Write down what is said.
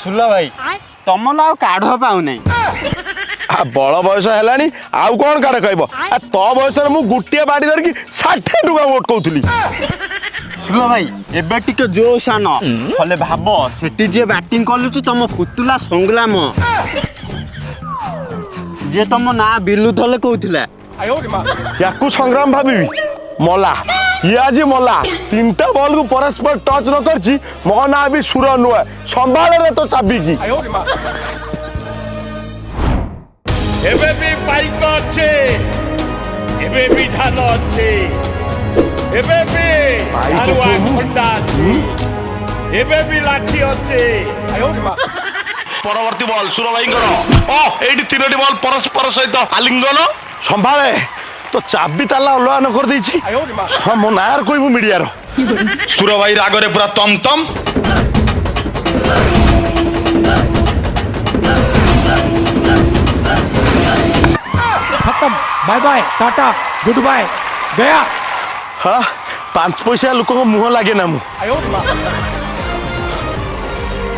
सुला भाई तमला काढ़ पाऊ नहीं बड़ बयस है आउ कौन काढ़ कह तो बयस मु गोटे बाड़ी धरिकी 60 टका वोट कहूली सुला भाई एबे टिके जोश आन हले भाब सेठी जे बैटिंग कलुची तम पुतुला संग्राम जे तम ना बिलु धले कहउथिला याकू संग्राम भाभी मला ये आज मला 3टा बॉल को परस्पर टच न करची मो ना भी सुर नुआ संभाल रे तो चाबी की एबे भी बाइक अच्छे एबे भी धान अच्छे एबे भी धारुआ खंडा अच्छे एबे भी लाठी अच्छे परवर्ती बॉल सुर भाई ओ एडी 3टी बॉल परस्पर सहित आलिंगन संभाले तो चाबी ताला अलवा न कर देछि हां मो नायर कोइबु मीडिया रो सुर भाई रागरे पूरा तम तम खत्म bye bye tata good bye गया हाँ 5 पैसा लोक मुह लगे ना मु